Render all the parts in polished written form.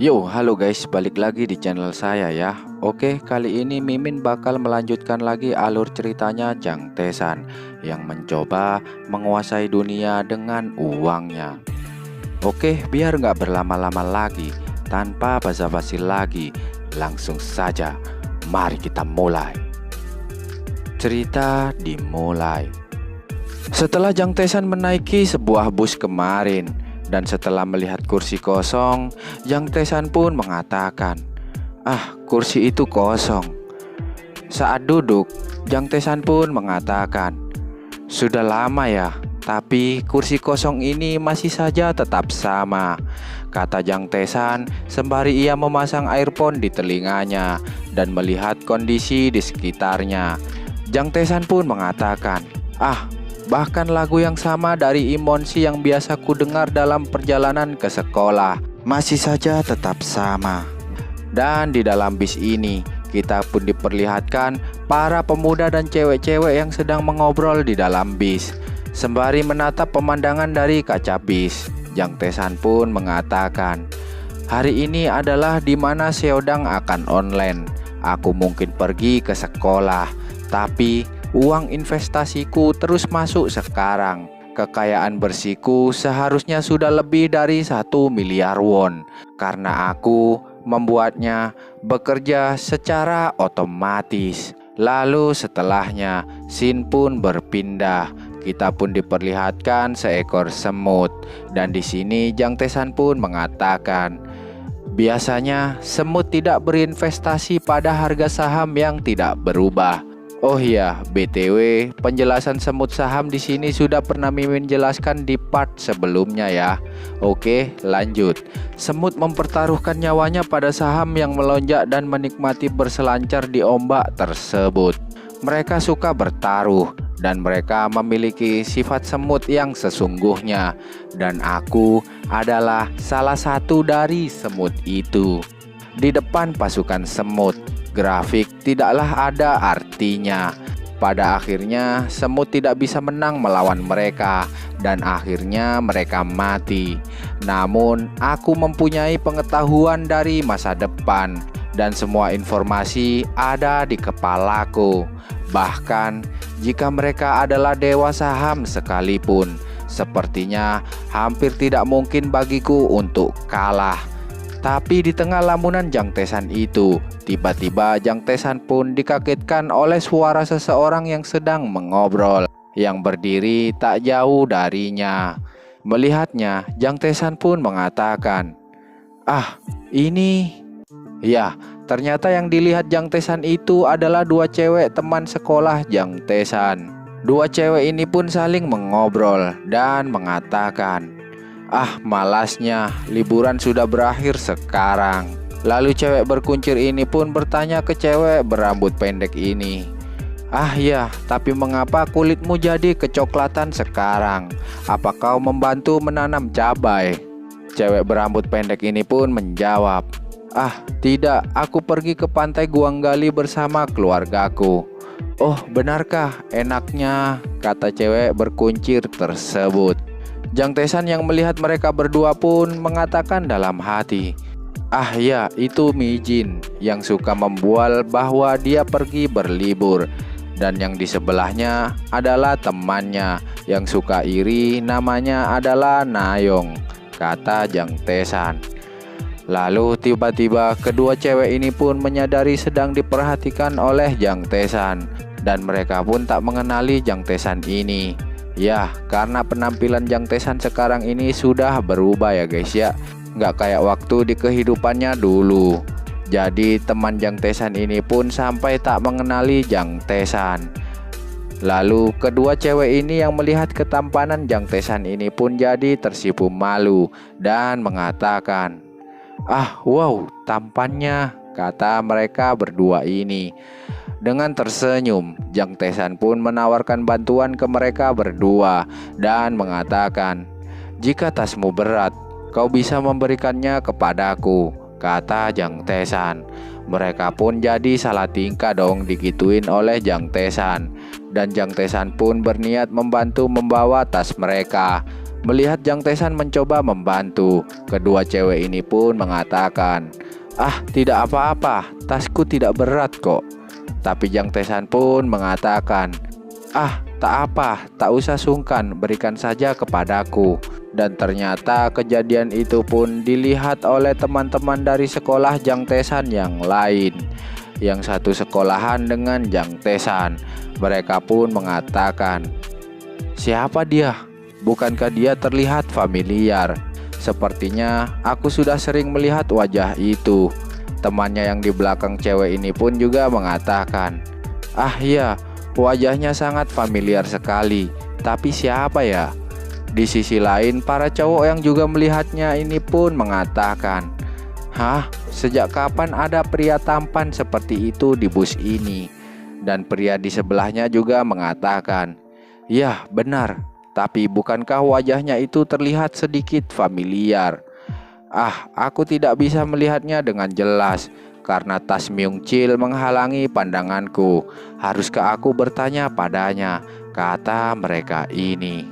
Yo, halo guys, balik lagi di channel saya ya. Oke, kali ini Mimin bakal melanjutkan lagi alur ceritanya Jang Tae-san yang mencoba menguasai dunia dengan uangnya. Oke, biar nggak berlama-lama lagi, tanpa basa-basi lagi, langsung saja mari kita mulai. Cerita dimulai. Setelah Jang Tae-san menaiki sebuah bus kemarin, dan setelah melihat kursi kosong, Jang Tae-san pun mengatakan, kursi itu kosong." Saat duduk, Jang Tae-san pun mengatakan, "Sudah lama ya, tapi kursi kosong ini masih saja tetap sama," kata Jang Tae-san sembari ia memasang earphone di telinganya dan melihat kondisi di sekitarnya. Jang Tae-san pun mengatakan, bahkan lagu yang sama dari Imonsi yang biasa ku dengar dalam perjalanan ke sekolah masih saja tetap sama. Dan di dalam bis ini kita pun diperlihatkan para pemuda dan cewek-cewek yang sedang mengobrol di dalam bis. Sembari menatap pemandangan dari kaca bis, Jang Tae-san pun mengatakan, "Hari ini adalah dimana Seodang akan online. Aku mungkin pergi ke sekolah, tapi uang investasiku terus masuk sekarang. Kekayaan bersihku seharusnya sudah lebih dari 1 miliar won karena aku membuatnya bekerja secara otomatis." Lalu setelahnya scene pun berpindah. Kita pun diperlihatkan seekor semut dan di sini Jang Tae-san pun mengatakan, "Biasanya semut tidak berinvestasi pada harga saham yang tidak berubah." Oh iya, BTW, penjelasan semut saham di sini sudah pernah Mimin jelaskan di part sebelumnya ya. Oke, lanjut. Semut mempertaruhkan nyawanya pada saham yang melonjak dan menikmati berselancar di ombak tersebut. Mereka suka bertaruh dan mereka memiliki sifat semut yang sesungguhnya. Dan aku adalah salah satu dari semut itu. Di depan pasukan semut, grafik tidaklah ada artinya. Pada akhirnya semut tidak bisa menang melawan mereka dan akhirnya mereka mati. Namun aku mempunyai pengetahuan dari masa depan dan semua informasi ada di kepalaku. Bahkan jika mereka adalah dewa saham sekalipun, sepertinya hampir tidak mungkin bagiku untuk kalah. Tapi di tengah lamunan Jang Tae-san itu, tiba-tiba Jang Tae-san pun dikagetkan oleh suara seseorang yang sedang mengobrol, yang berdiri tak jauh darinya. Melihatnya, Jang Tae-san pun mengatakan, ini..." Ya, ternyata yang dilihat Jang Tae-san itu adalah dua cewek teman sekolah Jang Tae-san. Dua cewek ini pun saling mengobrol dan mengatakan, "Malasnya, liburan sudah berakhir sekarang." Lalu cewek berkuncir ini pun bertanya ke cewek berambut pendek ini, "Ya, tapi mengapa kulitmu jadi kecoklatan sekarang? Apa kau membantu menanam cabai?" Cewek berambut pendek ini pun menjawab, "Tidak, aku pergi ke pantai Guanggali bersama keluargaku." "Oh, benarkah? Enaknya," kata cewek berkuncir tersebut. Jang Tae-san yang melihat mereka berdua pun mengatakan dalam hati, Ya, itu Mi Jin yang suka membual bahwa dia pergi berlibur. Dan yang di sebelahnya adalah temannya yang suka iri, namanya adalah Nayong," kata Jang Tae-san. Lalu tiba-tiba kedua cewek ini pun menyadari sedang diperhatikan oleh Jang Tae-san dan mereka pun tak mengenali Jang Tae-san ini. Ya, karena penampilan Jang Tae-san sekarang ini sudah berubah ya guys ya. Nggak kayak waktu di kehidupannya dulu. Jadi teman Jang Tae-san ini pun sampai tak mengenali Jang Tae-san. Lalu kedua cewek ini yang melihat ketampanan Jang Tae-san ini pun jadi tersipu malu dan mengatakan, "Wow, tampannya," kata mereka berdua ini. Dengan tersenyum, Jang Tae-san pun menawarkan bantuan ke mereka berdua dan mengatakan, "Jika tasmu berat, kau bisa memberikannya kepadaku," kata Jang Tae-san. Mereka pun jadi salah tingkah dong digituin oleh Jang Tae-san. Dan Jang Tae-san pun berniat membantu membawa tas mereka. Melihat Jang Taesan mencoba membantu, kedua cewek ini pun mengatakan, "Ah, tidak apa-apa, tasku tidak berat kok." Tapi Jang Taesan pun mengatakan, "Ah, tak apa, tak usah sungkan, berikan saja kepadaku." Dan ternyata kejadian itu pun dilihat oleh teman-teman dari sekolah Jang Taesan yang lain, yang satu sekolahan dengan Jang Taesan. Mereka pun mengatakan, "Siapa dia? Bukankah dia terlihat familiar? Sepertinya aku sudah sering melihat wajah itu." Temannya yang di belakang cewek ini pun juga mengatakan, "Ah iya, wajahnya sangat familiar sekali. Tapi siapa ya?" Di sisi lain, para cowok yang juga melihatnya ini pun mengatakan, "Hah? Sejak kapan ada pria tampan seperti itu di bus ini?" Dan pria di sebelahnya juga mengatakan, "Ya, benar. Tapi bukankah wajahnya itu terlihat sedikit familiar?" "Ah, aku tidak bisa melihatnya dengan jelas karena tas Myung Chil menghalangi pandanganku. Haruskah aku bertanya padanya?" kata mereka ini.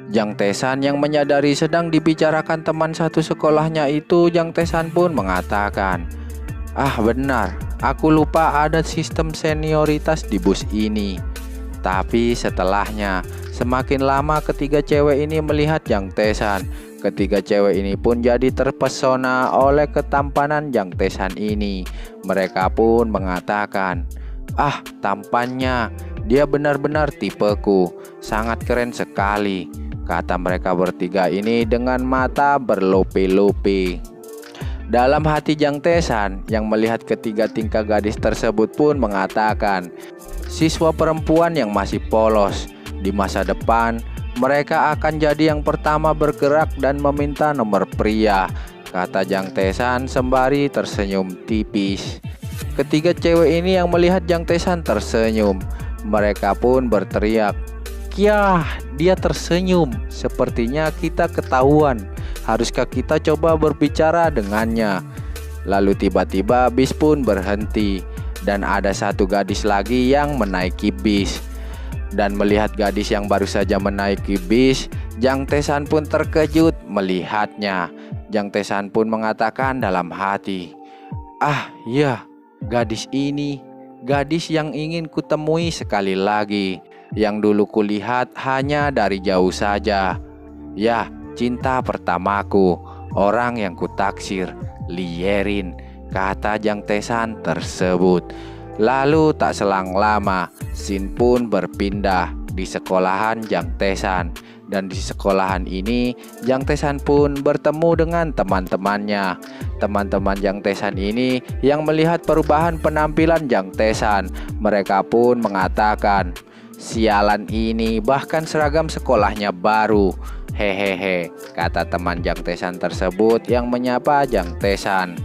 Jang Taesan yang menyadari sedang dibicarakan teman satu sekolahnya itu, Jang Taesan pun mengatakan, "Ah benar, aku lupa ada sistem senioritas di bus ini." Tapi setelahnya, semakin lama ketiga cewek ini melihat Jang Taesan. Ketiga cewek ini pun jadi terpesona oleh ketampanan Jang Taesan ini. Mereka pun mengatakan, "Ah, tampannya, dia benar-benar tipeku, sangat keren sekali," kata mereka bertiga ini dengan mata berlope-lope. Dalam hati Jang Taesan yang melihat ketiga tingkah gadis tersebut pun mengatakan, "Siswa perempuan yang masih polos, di masa depan mereka akan jadi yang pertama bergerak dan meminta nomor pria," kata Jang Taesan sembari tersenyum tipis. Ketiga cewek ini yang melihat Jang Taesan tersenyum, mereka pun berteriak, "Yah, dia tersenyum. Sepertinya kita ketahuan. Haruskah kita coba berbicara dengannya?" Lalu tiba-tiba bis pun berhenti dan ada satu gadis lagi yang menaiki bis. Dan melihat gadis yang baru saja menaiki bis, Jang Taesan pun terkejut melihatnya. Jang Taesan pun mengatakan dalam hati, "Ah ya, gadis ini, gadis yang ingin kutemui sekali lagi, yang dulu kulihat hanya dari jauh saja. Ya, cinta pertamaku, orang yang kutaksir, Lee Yerin," kata Jang Taesan tersebut. Lalu tak selang lama, scene pun berpindah di sekolahan Jang Taesan. Dan di sekolahan ini, Jang Taesan pun bertemu dengan teman-temannya. Teman-teman Jang Taesan ini yang melihat perubahan penampilan Jang Taesan, mereka pun mengatakan, "Sialan ini, bahkan seragam sekolahnya baru. Hehehe," kata teman Jang Taesan tersebut yang menyapa Jang Taesan.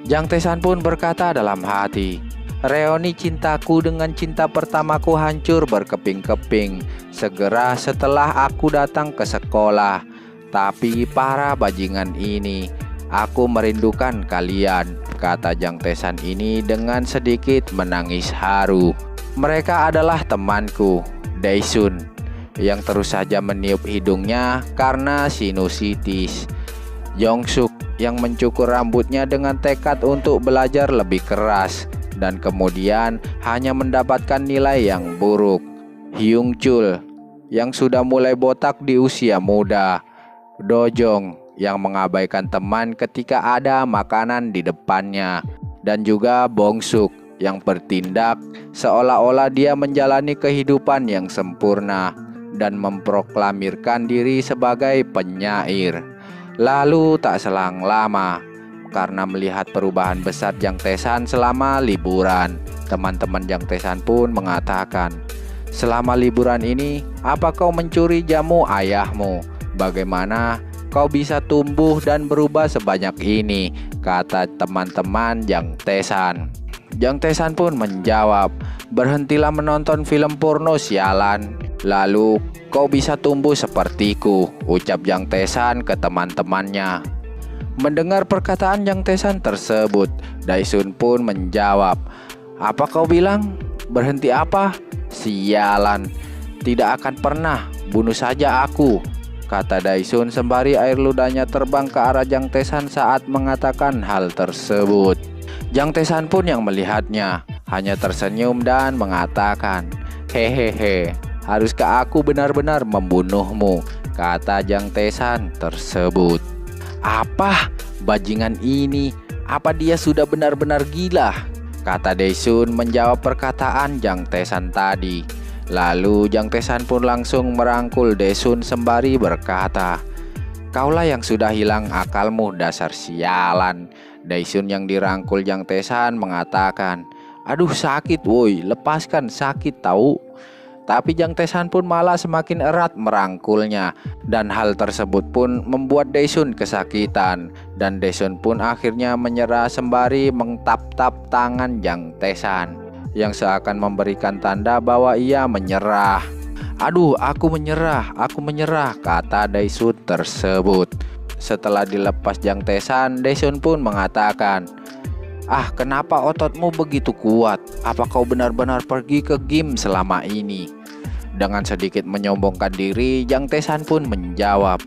Jang Taesan pun berkata dalam hati, "Reuni cintaku dengan cinta pertamaku hancur berkeping-keping segera setelah aku datang ke sekolah. Tapi para bajingan ini, aku merindukan kalian," kata Jang Taesan ini dengan sedikit menangis haru. Mereka adalah temanku, Daesun, yang terus saja meniup hidungnya karena sinusitis. Yongsuk yang mencukur rambutnya dengan tekad untuk belajar lebih keras dan kemudian hanya mendapatkan nilai yang buruk. Hyung Chul yang sudah mulai botak di usia muda. Dojong yang mengabaikan teman ketika ada makanan di depannya. Dan juga Bongsuk yang bertindak seolah-olah dia menjalani kehidupan yang sempurna dan memproklamirkan diri sebagai penyair. Lalu tak selang lama, karena melihat perubahan besar Jang Taesan selama liburan, teman-teman Jang Taesan pun mengatakan, "Selama liburan ini, apa kau mencuri jamu ayahmu? Bagaimana kau bisa tumbuh dan berubah sebanyak ini?" kata teman-teman Jang Taesan. Jang Taesan pun menjawab, "Berhentilah menonton film porno sialan, lalu kau bisa tumbuh sepertiku," ucap Jang Taesan ke teman-temannya. Mendengar perkataan Jang Taesan tersebut, Daesun pun menjawab, "Apa kau bilang? Berhenti apa? Sialan, tidak akan pernah, bunuh saja aku," kata Daisun sembari air ludahnya terbang ke arah Jang Taesan saat mengatakan hal tersebut. Jang Taesan pun yang melihatnya hanya tersenyum dan mengatakan, "Hehehe, haruskah aku benar-benar membunuhmu?" kata Jang Taesan tersebut. "Apa? Bajingan ini, apa dia sudah benar-benar gila?" kata Daisun menjawab perkataan Jang Taesan tadi. Lalu Jang Taesan pun langsung merangkul Daisun sembari berkata, "Kaulah yang sudah hilang akalmu, dasar sialan." Daisun yang dirangkul Jang Taesan mengatakan, "Aduh sakit woi, lepaskan, sakit tahu." Tapi Jang Taesan pun malah semakin erat merangkulnya. Dan hal tersebut pun membuat Daisun kesakitan. Dan Daisun pun akhirnya menyerah sembari mengtap-tap tangan Jang Taesan yang seakan memberikan tanda bahwa ia menyerah. "Aduh, aku menyerah, kata Daisun tersebut. Setelah dilepas Jang Taesan, Daisun pun mengatakan, "Ah, kenapa ototmu begitu kuat? Apa kau benar-benar pergi ke gym selama ini?" Dengan sedikit menyombongkan diri, Jang Taesan pun menjawab,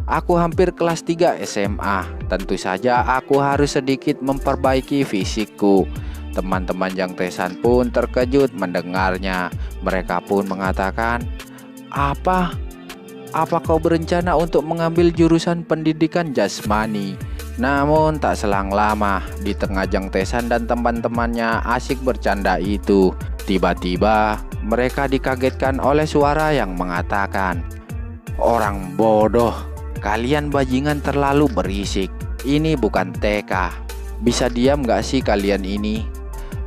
"Aku hampir kelas 3 SMA. Tentu saja aku harus sedikit memperbaiki fisikku." Teman-teman Jang Taesan pun terkejut mendengarnya. Mereka pun mengatakan, Apa kau berencana untuk mengambil jurusan pendidikan jasmani?" Namun tak selang lama, di tengah Jang Taesan dan teman-temannya asik bercanda itu, tiba-tiba mereka dikagetkan oleh suara yang mengatakan, "Orang bodoh, kalian bajingan terlalu berisik. Ini bukan TK. Bisa diam gak sih kalian ini?"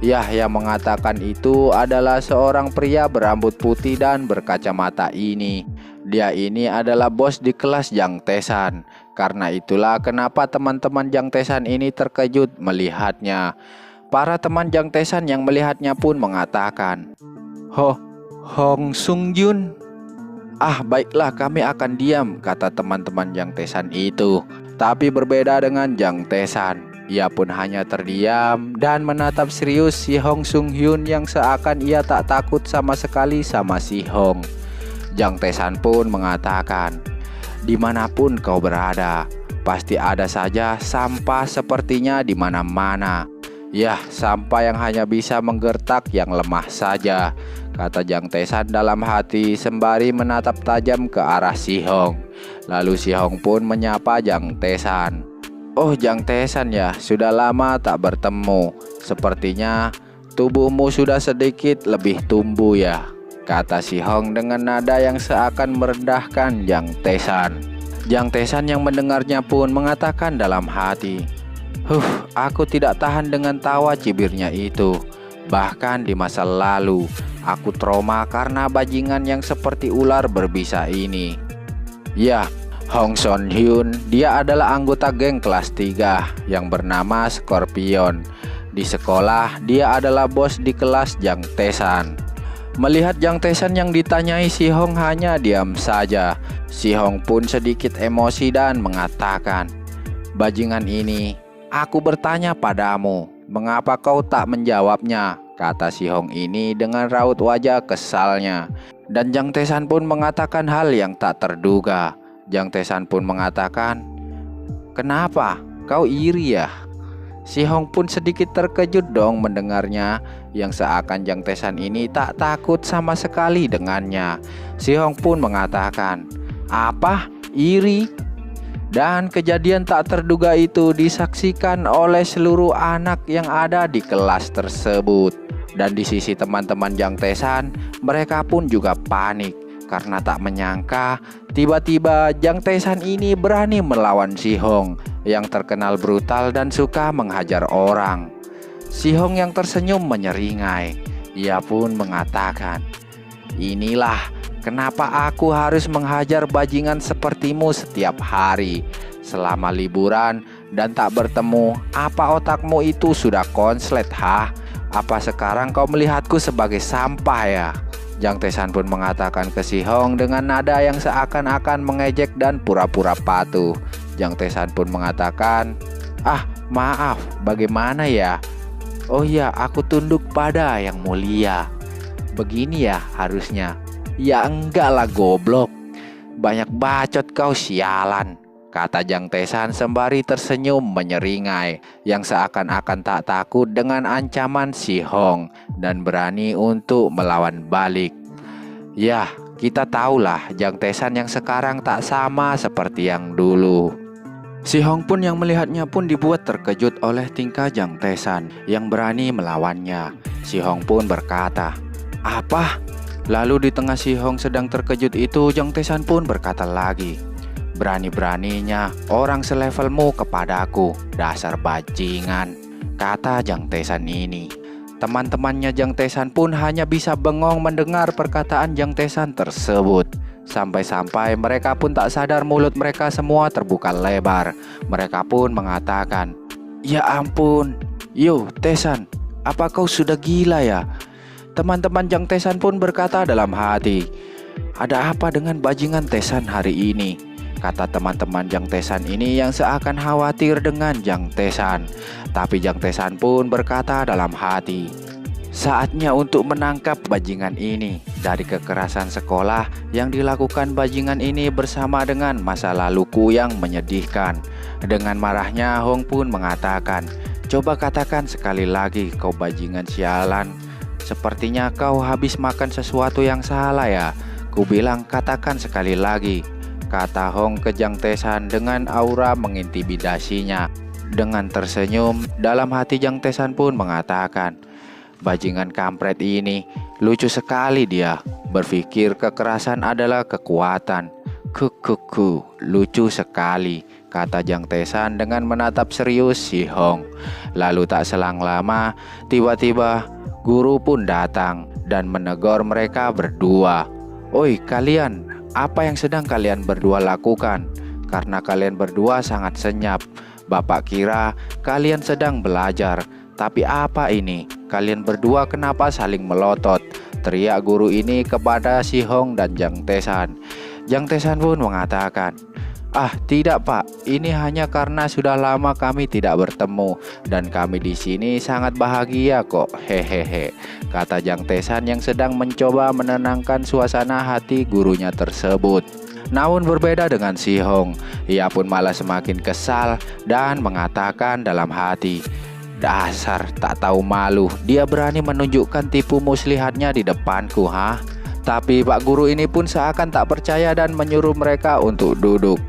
Yah, yang mengatakan itu adalah seorang pria berambut putih dan berkacamata ini. Dia ini adalah bos di kelas Jang Taesan. Karena itulah kenapa teman-teman Jang Taesan ini terkejut melihatnya. Para teman Jang Taesan yang melihatnya pun mengatakan, Hong Sung Yun." "Ah, baiklah, kami akan diam," kata teman-teman Jang Taesan itu. Tapi berbeda dengan Jang Taesan, ia pun hanya terdiam dan menatap serius si Hong Sung Hyun yang seakan ia tak takut sama sekali sama si Hong. Jang Taesan pun mengatakan, "Dimanapun kau berada, pasti ada saja sampah sepertinya di mana-mana. Yah, sampah yang hanya bisa menggertak yang lemah saja," kata Jang Taesan dalam hati sembari menatap tajam ke arah si Hong. Lalu si Hong pun menyapa Jang Taesan. "Oh, Jang Taesan ya, sudah lama tak bertemu. Sepertinya tubuhmu sudah sedikit lebih tumbuh ya," kata si Hong dengan nada yang seakan merendahkan Jang Taesan. Jang Taesan yang mendengarnya pun mengatakan dalam hati, Aku tidak tahan dengan tawa cibirnya itu. Bahkan di masa lalu, aku trauma karena bajingan yang seperti ular berbisa ini." Ya, Hong Son Hyun, dia adalah anggota geng kelas 3 yang bernama Scorpion. Di sekolah, dia adalah bos di kelas Jang Taesan. Melihat Jang Taesan yang ditanyai, si Hong hanya diam saja. Si Hong pun sedikit emosi dan mengatakan, "Bajingan ini, aku bertanya padamu, mengapa kau tak menjawabnya?" kata si Hong ini dengan raut wajah kesalnya. Dan Jang Taesan pun mengatakan hal yang tak terduga. Jang Taesan pun mengatakan, "Kenapa? Kau iri ya?" Si Hong pun sedikit terkejut dong mendengarnya, yang seakan Jang Taesan ini tak takut sama sekali dengannya. Si Hong pun mengatakan, "Apa? Iri?" Dan kejadian tak terduga itu disaksikan oleh seluruh anak yang ada di kelas tersebut. Dan di sisi teman-teman Jang Taesan, mereka pun juga panik karena tak menyangka tiba-tiba Jang Taesan ini berani melawan si Hong yang terkenal brutal dan suka menghajar orang. Si Hong yang tersenyum menyeringai. Ia pun mengatakan, "Inilah kenapa aku harus menghajar bajingan sepertimu setiap hari. Selama liburan dan tak bertemu, apa otakmu itu sudah konslet, ha? Apa sekarang kau melihatku sebagai sampah ya?" Jang Taesan pun mengatakan ke si Hong dengan nada yang seakan-akan mengejek dan pura-pura patuh. Jang Taesan pun mengatakan, "Maaf, bagaimana ya? Oh ya, aku tunduk pada yang mulia. Begini ya harusnya." "Ya enggak lah goblok. banyak bacot kau sialan, kata Jang Tesan sembari tersenyum menyeringai yang seakan-akan tak takut dengan ancaman Si Hong dan berani untuk melawan balik. Ya, kita tahulah Jang Tesan yang sekarang tak sama seperti yang dulu. Si Hong pun yang melihatnya pun dibuat terkejut oleh tingkah Jang Tesan yang berani melawannya. Si Hong pun berkata, "Apa?" Lalu di tengah Si Hong sedang terkejut itu, Jang Tesan pun berkata lagi, "Berani-beraninya orang selevelmu kepadaku, dasar bajingan," kata Jang Tesan ini. Teman-temannya Jang Tesan pun hanya bisa bengong mendengar perkataan Jang Tesan tersebut. Sampai-sampai mereka pun tak sadar mulut mereka semua terbuka lebar. Mereka pun mengatakan, "Ya ampun, yo Tesan, apa kau sudah gila ya?" Teman-teman Jang Tesan pun berkata dalam hati, "Ada apa dengan bajingan Tesan hari ini?" Kata teman-teman Jang Tesan ini yang seakan khawatir dengan Jang Tesan. Tapi Jang Tesan pun berkata dalam hati, "Saatnya untuk menangkap bajingan ini." Dari kekerasan sekolah yang dilakukan bajingan ini bersama dengan masa laluku yang menyedihkan. Dengan marahnya Hong pun mengatakan, "Coba katakan sekali lagi kau bajingan sialan. Sepertinya kau habis makan sesuatu yang salah ya. Ku bilang katakan sekali lagi," kata Hong ke Jang Tesan dengan aura mengintimidasinya. Dengan tersenyum, dalam hati Jang Tesan pun mengatakan, "Bajingan kampret ini, lucu sekali dia. Berpikir kekerasan adalah kekuatan. Kukuku, lucu sekali," kata Jang Tesan dengan menatap serius Si Hong. Lalu tak selang lama, tiba-tiba guru pun datang dan menegur mereka berdua. "Oi kalian, apa yang sedang kalian berdua lakukan? Karena kalian berdua sangat senyap. Bapak kira kalian sedang belajar. Tapi apa ini? Kalian berdua kenapa saling melotot?" teriak guru ini kepada Si Hong dan Jang Tesan. Jang Tesan pun mengatakan, "Ah, tidak Pak, ini hanya karena sudah lama kami tidak bertemu dan kami di sini sangat bahagia kok, hehehe," kata Jang Tesan yang sedang mencoba menenangkan suasana hati gurunya tersebut. Namun berbeda dengan Si Hong, ia pun malah semakin kesal dan mengatakan dalam hati, "Dasar tak tahu malu, dia berani menunjukkan tipu muslihatnya di depanku, ha?" Tapi Pak Guru ini pun seakan tak percaya dan menyuruh mereka untuk duduk.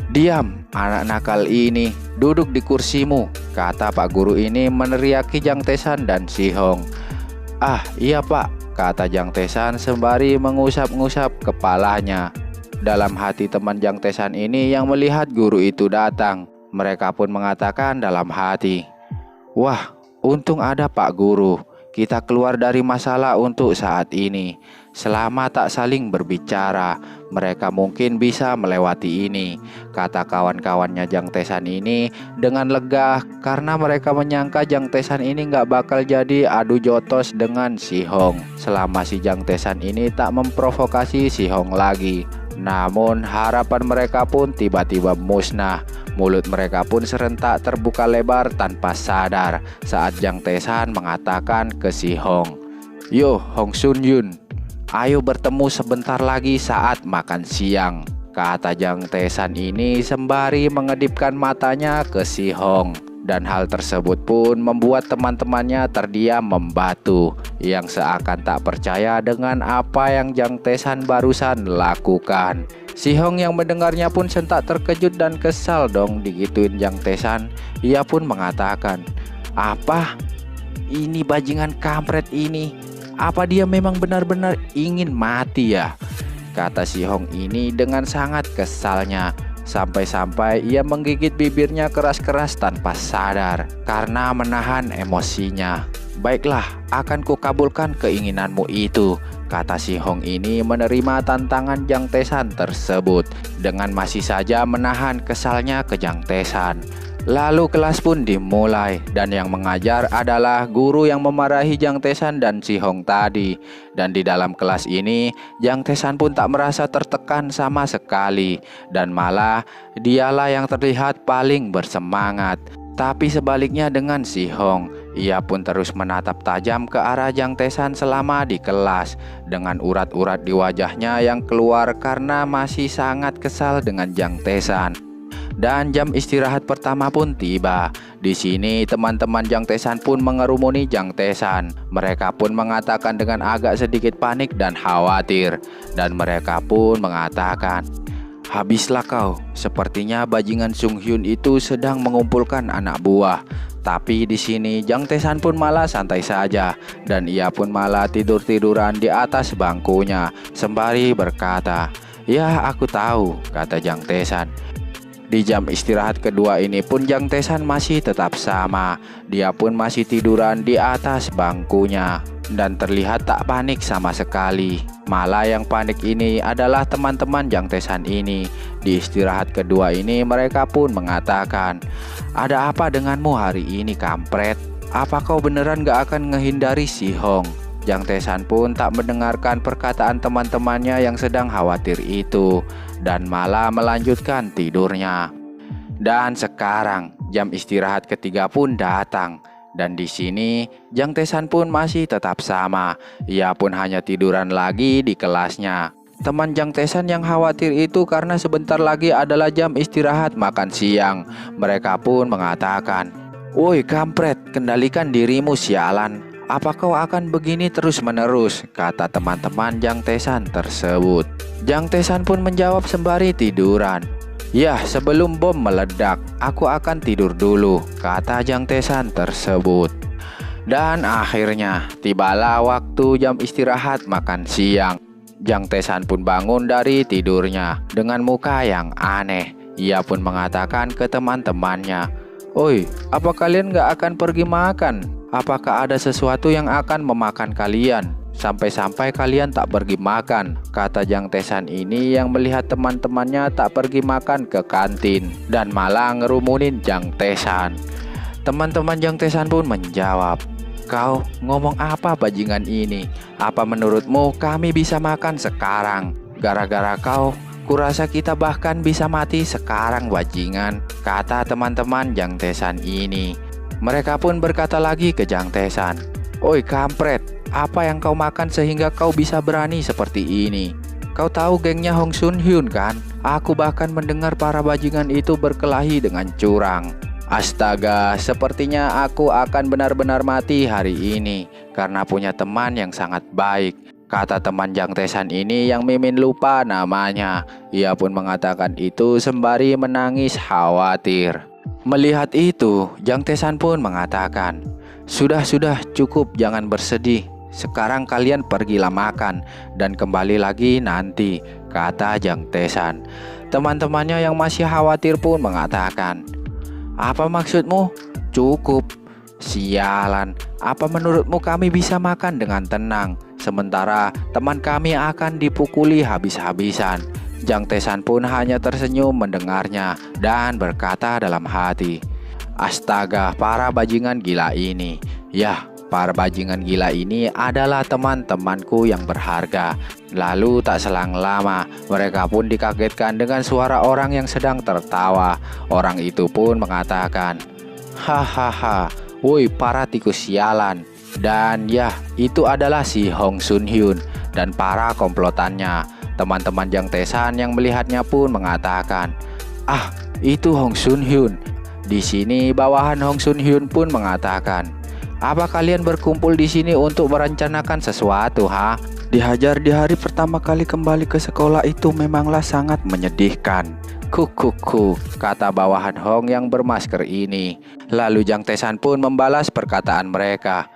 "Diam, anak nakal ini, duduk di kursimu," kata Pak Guru ini meneriaki Jang Tesan dan Si Hong. "Ah, iya Pak," kata Jang Tesan sembari mengusap-ngusap kepalanya. Dalam hati teman Jang Tesan ini yang melihat guru itu datang, mereka pun mengatakan dalam hati, "Wah, untung ada Pak Guru. Kita keluar dari masalah untuk saat ini. Selama tak saling berbicara, mereka mungkin bisa melewati ini," kata kawan-kawannya Jang Tesan ini dengan lega karena mereka menyangka Jang Tesan ini gak bakal jadi adu jotos dengan Si Hong selama si Jang Tesan ini tak memprovokasi Si Hong lagi. Namun harapan mereka pun tiba-tiba musnah. Mulut mereka pun serentak terbuka lebar tanpa sadar saat Jang Tesan mengatakan ke Si Hong, "Yo Hong Sun Yun, ayo bertemu sebentar lagi saat makan siang," kata Jang Tesan ini sembari mengedipkan matanya ke Si Hong. Dan hal tersebut pun membuat teman-temannya terdiam membatu yang seakan tak percaya dengan apa yang Jang Tesan barusan lakukan. Si Hong yang mendengarnya pun sentak terkejut dan kesal dong digituin Jang Tesan. Ia pun mengatakan, "Apa? Ini bajingan kampret ini. Apa dia memang benar-benar ingin mati ya?" kata Si Hong ini dengan sangat kesalnya. Sampai-sampai ia menggigit bibirnya keras-keras tanpa sadar karena menahan emosinya. "Baiklah, akan kukabulkan keinginanmu itu," kata Si Hong ini menerima tantangan Jang Tesan tersebut dengan masih saja menahan kesalnya ke Jang Tesan. Lalu kelas pun dimulai dan yang mengajar adalah guru yang memarahi Jang Tesan dan Si Hong tadi. Dan di dalam kelas ini Jang Tesan pun tak merasa tertekan sama sekali dan malah dialah yang terlihat paling bersemangat. Tapi sebaliknya dengan Si Hong, Ia pun terus menatap tajam ke arah Jang Tesan selama di kelas, dengan urat-urat di wajahnya yang keluar karena masih sangat kesal dengan Jang Tesan. Dan jam istirahat pertama pun tiba. Di sini teman-teman Jang Tesan pun mengerumuni Jang Tesan. Mereka pun mengatakan dengan agak sedikit panik dan khawatir. Dan mereka pun mengatakan, "Habislah kau, sepertinya bajingan Sung Hyun itu sedang mengumpulkan anak buah." Tapi di sini Jang Tesan pun malah santai saja, dan ia pun malah tidur-tiduran di atas bangkunya sembari berkata, "Ya, aku tahu," kata Jang Tesan. Di jam istirahat kedua ini pun Jang Tesan masih tetap sama. Dia pun masih tiduran di atas bangkunya dan terlihat tak panik sama sekali. Malah yang panik ini adalah teman-teman Jang Tesan ini. Di istirahat kedua ini mereka pun mengatakan, "Ada apa denganmu hari ini, kampret? Apa kau beneran gak akan ngehindari si Hong?" Jang Tesan pun tak mendengarkan perkataan teman-temannya yang sedang khawatir itu dan malah melanjutkan tidurnya. Dan sekarang jam istirahat ketiga pun datang, dan di sini Jang Tesan pun masih tetap sama. Ia pun hanya tiduran lagi di kelasnya. Teman Jang Tesan yang khawatir itu karena sebentar lagi adalah jam istirahat makan siang. Mereka pun mengatakan, "Woi kampret, kendalikan dirimu sialan. Apa kau akan begini terus-menerus?" kata teman-teman Jang Tesan tersebut. Jang Tesan pun menjawab sembari tiduran, "Yah, sebelum bom meledak, aku akan tidur dulu," kata Jang Tesan tersebut. Dan akhirnya tibalah waktu jam istirahat makan siang. Jang Tesan pun bangun dari tidurnya dengan muka yang aneh. Ia pun mengatakan ke teman-temannya, "Oi, apa kalian gak akan pergi makan? Apakah ada sesuatu yang akan memakan kalian? Sampai-sampai kalian tak pergi makan," kata Jang Tesan ini yang melihat teman-temannya tak pergi makan ke kantin dan malah ngerumunin Jang Tesan. Teman-teman Jang Tesan pun menjawab, "Kau ngomong apa bajingan ini? Apa menurutmu kami bisa makan sekarang? Gara-gara kau, kurasa kita bahkan bisa mati sekarang bajingan," kata teman-teman Jang Tesan ini. Mereka pun berkata lagi ke Jang Tesan, "Oi kampret, apa yang kau makan sehingga kau bisa berani seperti ini? Kau tahu gengnya Hong Sun Hyun kan? Aku bahkan mendengar para bajingan itu berkelahi dengan curang. Astaga, sepertinya aku akan benar-benar mati hari ini karena punya teman yang sangat baik," kata teman Jang Tesan ini yang Mimin lupa namanya. Ia pun mengatakan itu sembari menangis khawatir. Melihat itu, Jang Tesan pun mengatakan, Sudah, cukup, jangan bersedih. Sekarang kalian pergilah makan dan kembali lagi nanti," kata Jang Tesan. Teman-temannya yang masih khawatir pun mengatakan, "Apa maksudmu? Cukup? Sialan, apa menurutmu kami bisa makan dengan tenang, sementara teman kami akan dipukuli habis-habisan?" Jang Tesan pun hanya tersenyum mendengarnya dan berkata dalam hati, "Astaga, para bajingan gila ini. Yah, para bajingan gila ini adalah teman-temanku yang berharga." Lalu tak selang lama, mereka pun dikagetkan dengan suara orang yang sedang tertawa. Orang itu pun mengatakan, "Hahaha, woi para tikus sialan." Dan ya, itu adalah si Hong Sun Hyun dan para komplotannya. Teman-teman Jang Tesan yang melihatnya pun mengatakan, "Ah, itu Hong Sun Hyun." Di sini bawahan Hong Sun Hyun pun mengatakan, "Apa kalian berkumpul di sini untuk merencanakan sesuatu, ha? Dihajar di hari pertama kali kembali ke sekolah itu memanglah sangat menyedihkan." "Kukuku," kata bawahan Hong yang bermasker ini. Lalu Jang Tesan pun membalas perkataan mereka,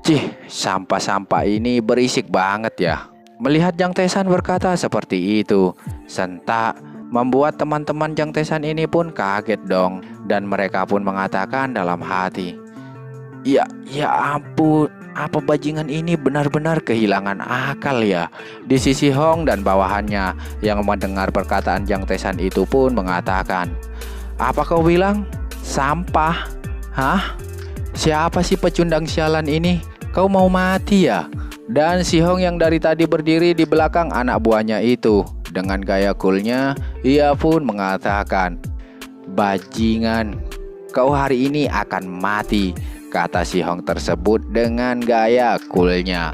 "Cih, sampah-sampah ini berisik banget ya." Melihat Jang Tesan berkata seperti itu, sentak membuat teman-teman Jang Tesan ini pun kaget dong. Dan mereka pun mengatakan dalam hati, Ya ampun, apa bajingan ini benar-benar kehilangan akal ya." Di sisi Hong dan bawahannya yang mendengar perkataan Jang Tesan itu pun mengatakan, "Apa kau bilang? Sampah? Hah? Siapa sih pecundang sialan ini? Kau mau mati ya?" Dan si Hong yang dari tadi berdiri di belakang anak buahnya itu, dengan gaya coolnya, ia pun mengatakan, "Bajingan, kau hari ini akan mati kata si Hong tersebut dengan gaya coolnya.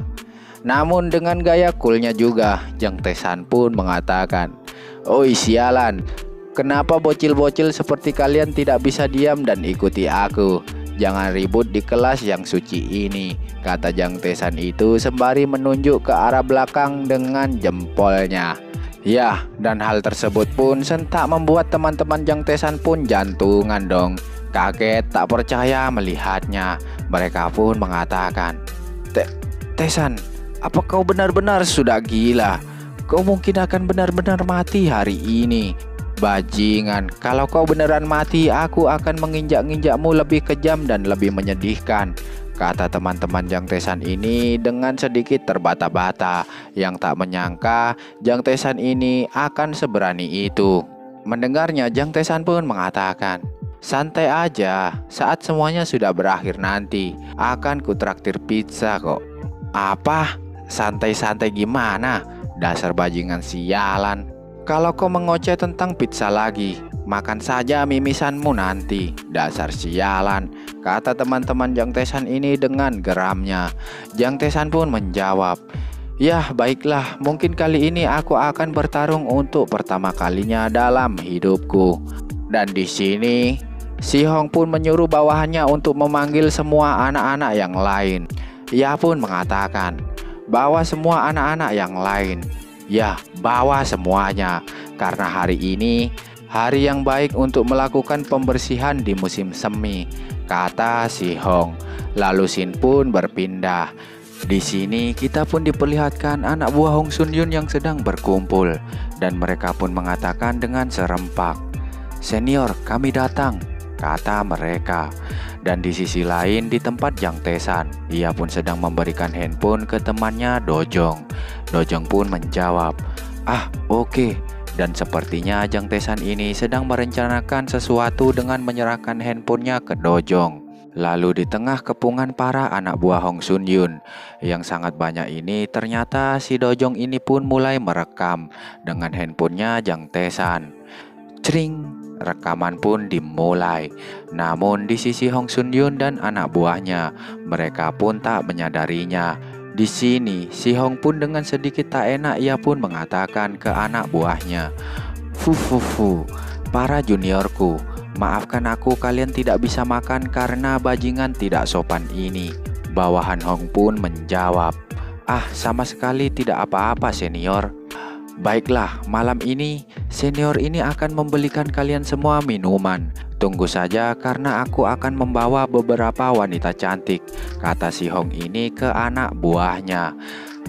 Namun dengan gaya coolnya juga, Jang Tae-san pun mengatakan, "Oi sialan, kenapa bocil-bocil seperti kalian tidak bisa diam dan ikuti aku? Jangan ribut di kelas yang suci ini," kata Jang Tae-san itu sembari menunjuk ke arah belakang dengan jempolnya. Ya, dan hal tersebut pun sentak membuat teman-teman Jang Tae-san pun jantungan dong. Kaget tak percaya melihatnya. Mereka pun mengatakan, Tae-san, apa kau benar-benar sudah gila? Kau mungkin akan benar-benar mati hari ini. Bajingan, kalau kau beneran mati, aku akan menginjak-injakmu lebih kejam dan lebih menyedihkan, kata teman-teman Jang Tae-san ini dengan sedikit terbata-bata, yang tak menyangka Jang Tae-san ini akan seberani itu. Mendengarnya, Jang Tae-san pun mengatakan, "Santai aja, saat semuanya sudah berakhir nanti, akan kutraktir pizza kok." "Apa? Santai-santai gimana? Dasar bajingan sialan. Kalau kau mengoceh tentang pizza lagi, makan saja mimisanmu nanti, dasar sialan," kata teman-teman Jang Tae-san ini dengan geramnya. Jang Tae-san pun menjawab, "Yah baiklah, mungkin kali ini aku akan bertarung untuk pertama kalinya dalam hidupku." Dan di sini, si Hong pun menyuruh bawahannya untuk memanggil semua anak-anak yang lain. Ia pun mengatakan, "Bawa semua anak-anak yang lain." Ya, bawa semuanya, karena hari ini hari yang baik untuk melakukan pembersihan di musim semi, kata si Hong. Lalu Shin pun berpindah. Di sini kita pun diperlihatkan anak buah Hong Sun Yun yang sedang berkumpul, dan mereka pun mengatakan dengan serempak, "Senior, kami datang," kata mereka. Dan di sisi lain, di tempat Jang Tae-san, ia pun sedang memberikan handphone ke temannya Dojong. Dojong pun menjawab, "Ah, oke." Dan sepertinya Jang Tae-san ini sedang merencanakan sesuatu dengan menyerahkan handphonenya ke Dojong. Lalu di tengah kepungan para anak buah Hong Sun Yun yang sangat banyak ini, ternyata si Dojong ini pun mulai merekam dengan handphonenya Jang Tae-san. Cring. Rekaman pun dimulai. Namun di sisi Hong Sun Yun dan anak buahnya, mereka pun tak menyadarinya. Di sini si Hong pun dengan sedikit tak enak ia pun mengatakan ke anak buahnya, Fu, para juniorku, maafkan aku kalian tidak bisa makan karena bajingan tidak sopan ini." Bawahan Hong pun menjawab, "Ah, sama sekali tidak apa-apa senior. Baiklah, malam ini senior ini akan membelikan kalian semua minuman. Tunggu saja karena aku akan membawa beberapa wanita cantik," kata si Hong ini ke anak buahnya.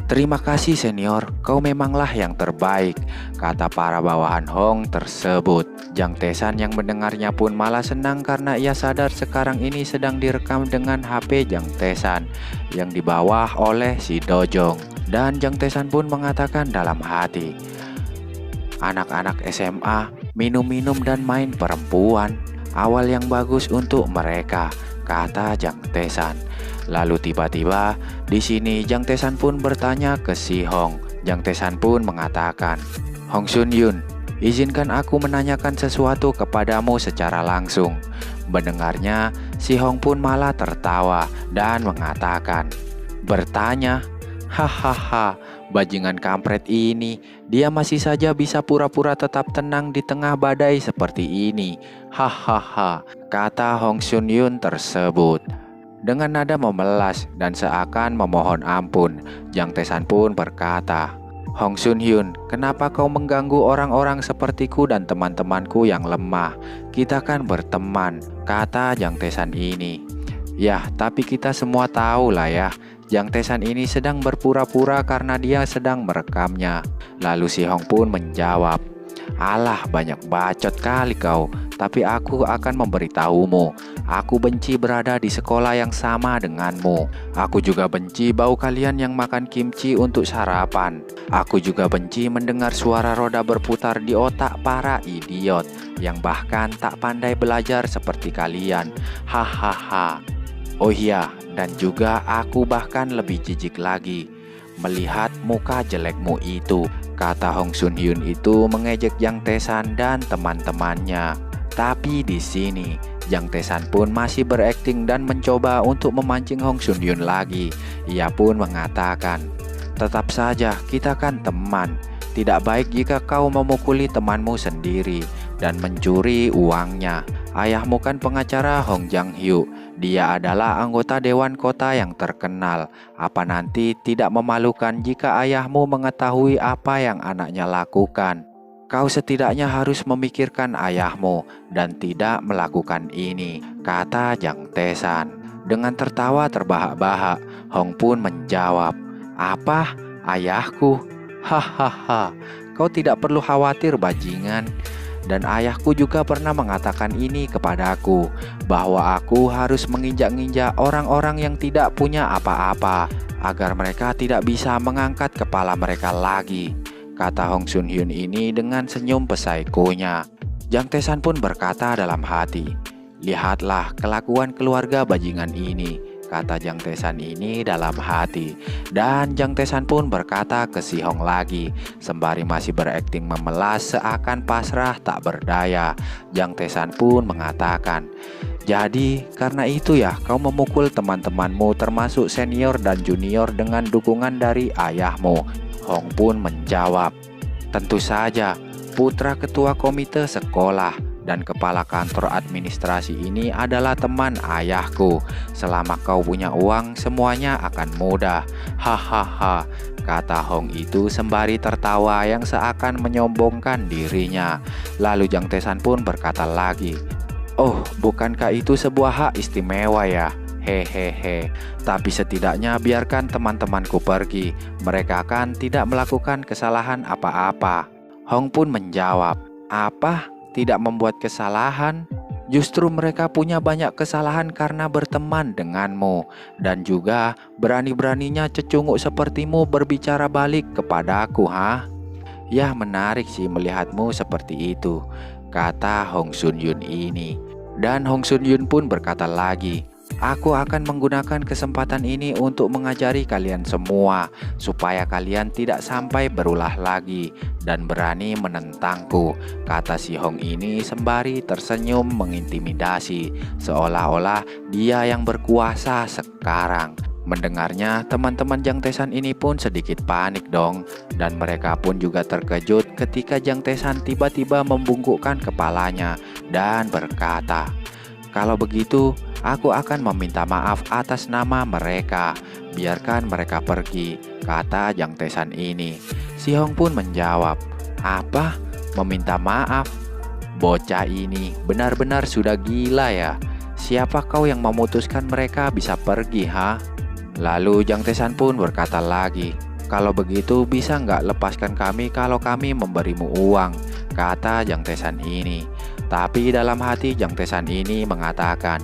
"Terima kasih senior, kau memanglah yang terbaik," kata para bawahan Hong tersebut. Jang Tae-san yang mendengarnya pun malah senang karena ia sadar sekarang ini sedang direkam dengan HP Jang Tae-san yang dibawa oleh si Dojong. Dan Jang Tae-san pun mengatakan dalam hati, "Anak-anak SMA minum-minum dan main perempuan, awal yang bagus untuk mereka," kata Jang Tae-san. Lalu tiba-tiba di sini Jang Tae-san pun bertanya ke si Hong. Jang Tae-san pun mengatakan, "Hong Sun Yun, izinkan aku menanyakan sesuatu kepadamu secara langsung." Mendengarnya, si Hong pun malah tertawa dan mengatakan, "Bertanya? Hahaha, bajingan kampret ini, dia masih saja bisa pura-pura tetap tenang di tengah badai seperti ini. Hahaha," kata Hong Sun Yun tersebut. Dengan nada memelas dan seakan memohon ampun, Jang Tae-san pun berkata, "Hong Sun Yun, kenapa kau mengganggu orang-orang sepertiku dan teman-temanku yang lemah? Kita kan berteman," kata Jang Tae-san ini. "Yah, tapi kita semua tahu lah ya, Jang Tae-san ini sedang berpura-pura karena dia sedang merekamnya." Lalu si Hong pun menjawab, "Alah, banyak bacot kali kau, tapi aku akan memberitahumu. Aku benci berada di sekolah yang sama denganmu. Aku juga benci bau kalian yang makan kimchi untuk sarapan. Aku juga benci mendengar suara roda berputar di otak para idiot yang bahkan tak pandai belajar seperti kalian. Hahaha. Oh iya, dan juga aku bahkan lebih jijik lagi melihat muka jelekmu itu," kata Hong Sun Yun itu mengejek Jang Tae-san dan teman-temannya. Tapi di sini Jang Tae-san pun masih berakting dan mencoba untuk memancing Hong Sun Yun lagi. Ia pun mengatakan, "Tetap saja kita kan teman. Tidak baik jika kau memukuli temanmu sendiri dan mencuri uangnya. Ayahmu kan pengacara Hong Jang-hyuk. Dia adalah anggota Dewan Kota yang terkenal. Apa nanti tidak memalukan jika ayahmu mengetahui apa yang anaknya lakukan? Kau setidaknya harus memikirkan ayahmu dan tidak melakukan ini," kata Jang Tae-san. Dengan tertawa terbahak-bahak, Hong pun menjawab, "Apa? Ayahku? Hahaha, kau tidak perlu khawatir bajingan. Dan ayahku juga pernah mengatakan ini kepadaku, bahwa aku harus menginjak-injak orang-orang yang tidak punya apa-apa, agar mereka tidak bisa mengangkat kepala mereka lagi," kata Hong Sun Hyun ini dengan senyum pesaikonya. Jang Tae-san pun berkata dalam hati, "Lihatlah kelakuan keluarga bajingan ini," kata Jang Tae-san ini dalam hati. Dan Jang Tae-san pun berkata ke Si Hong lagi, sembari masih berakting memelas seakan pasrah tak berdaya. Jang Tae-san pun mengatakan, "Jadi karena itu ya kau memukul teman-temanmu termasuk senior dan junior dengan dukungan dari ayahmu?" Hong pun menjawab, "Tentu saja, putra ketua komite sekolah dan kepala kantor administrasi ini adalah teman ayahku. Selama kau punya uang, semuanya akan mudah. Hahaha," kata Hong itu sembari tertawa yang seakan menyombongkan dirinya. Lalu Jang Tae-san pun berkata lagi, "Oh, bukankah itu sebuah hak istimewa ya? Hehehe, tapi setidaknya biarkan teman-temanku pergi. Mereka kan tidak melakukan kesalahan apa-apa." Hong pun menjawab, "Apa? Tidak membuat kesalahan? Justru mereka punya banyak kesalahan karena berteman denganmu. Dan juga berani-beraninya cecunguk sepertimu berbicara balik kepadaku, ha? Ya menarik sih melihatmu seperti itu," kata Hong Sun Yun ini. Dan Hong Sun Yun pun berkata lagi, "Aku akan menggunakan kesempatan ini untuk mengajari kalian semua supaya kalian tidak sampai berulah lagi dan berani menentangku," kata Si Hong ini sembari tersenyum mengintimidasi, seolah-olah dia yang berkuasa sekarang. Mendengarnya, teman-teman Jang Tae-san ini pun sedikit panik dong, dan mereka pun juga terkejut ketika Jang Tae-san tiba-tiba membungkukkan kepalanya dan berkata, "Kalau begitu, aku akan meminta maaf atas nama mereka. Biarkan mereka pergi," kata Jang Tae-san ini. Si Hong pun menjawab, "Apa? Meminta maaf? Bocah ini benar-benar sudah gila ya. Siapa kau yang memutuskan mereka bisa pergi, ha?" Lalu Jang Tae-san pun berkata lagi, "Kalau begitu bisa nggak lepaskan kami kalau kami memberimu uang," kata Jang Tae-san ini. Tapi dalam hati Jang Tae-san ini mengatakan,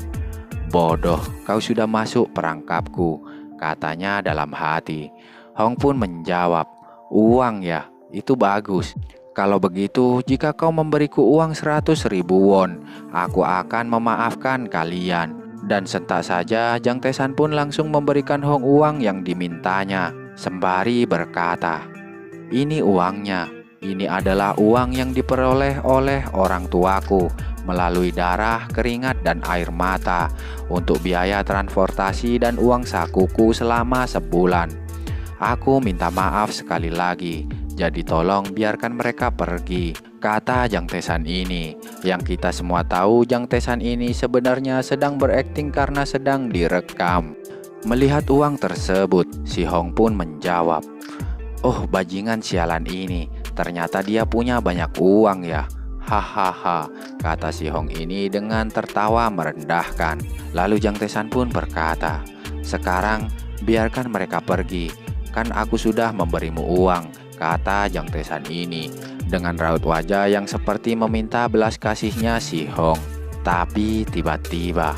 "Bodoh, kau sudah masuk perangkapku," katanya dalam hati. Hong pun menjawab, "Uang ya, itu bagus. Kalau begitu, jika kau memberiku uang 100.000 won, aku akan memaafkan kalian." Dan sentak saja Jang Tae-san pun langsung memberikan Hong uang yang dimintanya, sembari berkata, "Ini uangnya. Ini adalah uang yang diperoleh oleh orang tuaku melalui darah, keringat, dan air mata untuk biaya transportasi dan uang sakuku selama sebulan. Aku minta maaf sekali lagi. Jadi tolong biarkan mereka pergi," kata Jang Tae-san ini. Yang kita semua tahu Jang Tae-san ini sebenarnya sedang berakting karena sedang direkam. Melihat uang tersebut, Si Hong pun menjawab, "Oh, bajingan sialan ini. Ternyata dia punya banyak uang ya. Hahaha," kata Si Hong ini dengan tertawa merendahkan. Lalu Jang Tae-san pun berkata, "Sekarang biarkan mereka pergi. Kan aku sudah memberimu uang," kata Jang Tae-san ini dengan raut wajah yang seperti meminta belas kasihnya Si Hong. Tapi tiba-tiba,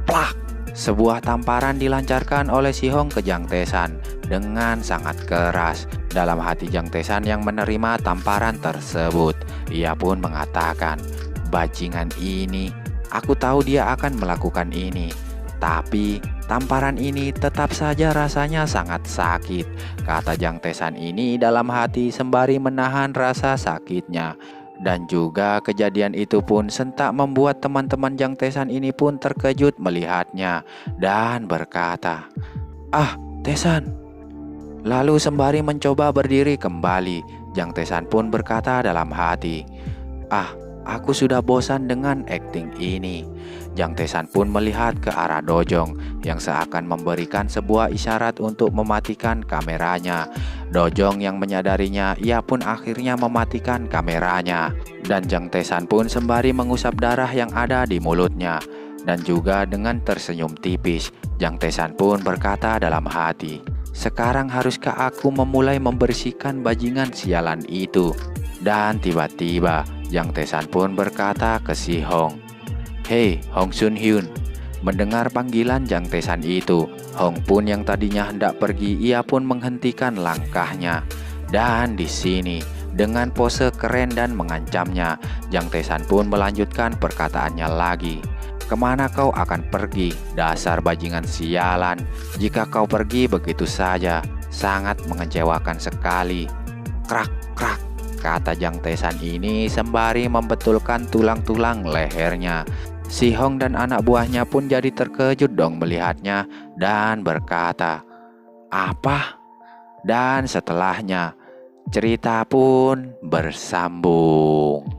plak! Sebuah tamparan dilancarkan oleh Si Hong ke Jang Tae-san dengan sangat keras. Dalam hati Jang Tae-san yang menerima tamparan tersebut, ia pun mengatakan, "Bajingan ini, aku tahu dia akan melakukan ini. Tapi tamparan ini tetap saja rasanya sangat sakit," kata Jang Tae-san ini dalam hati sembari menahan rasa sakitnya. Dan juga kejadian itu pun sentak membuat teman-teman Jang Tesan ini pun terkejut melihatnya dan berkata, "Ah, Tesan." Lalu sembari mencoba berdiri kembali, Jang Tesan pun berkata dalam hati, "Ah, aku sudah bosan dengan akting ini." Jang Tesan pun melihat ke arah Dojong yang seakan memberikan sebuah isyarat untuk mematikan kameranya. Dojong yang menyadarinya, ia pun akhirnya mematikan kameranya. Dan Jang Tesan pun sembari mengusap darah yang ada di mulutnya. Dan juga dengan tersenyum tipis, Jang Tesan pun berkata dalam hati, "Sekarang haruskah aku memulai membersihkan bajingan sialan itu?" Dan tiba-tiba Jang Tesan pun berkata ke si Hong, "Hei Hong Sun Hyun." Mendengar panggilan Jang Tesan itu, Hong pun yang tadinya hendak pergi, ia pun menghentikan langkahnya. Dan di sini dengan pose keren dan mengancamnya, Jang Tesan pun melanjutkan perkataannya lagi. "Kemana kau akan pergi, dasar bajingan sialan? Jika kau pergi begitu saja, sangat mengecewakan sekali." Krak, krak, kata Jang Tesan ini sembari membetulkan tulang-tulang lehernya. Si Hong dan anak buahnya pun jadi terkejut dong melihatnya dan berkata, "Apa?" Dan setelahnya cerita pun bersambung.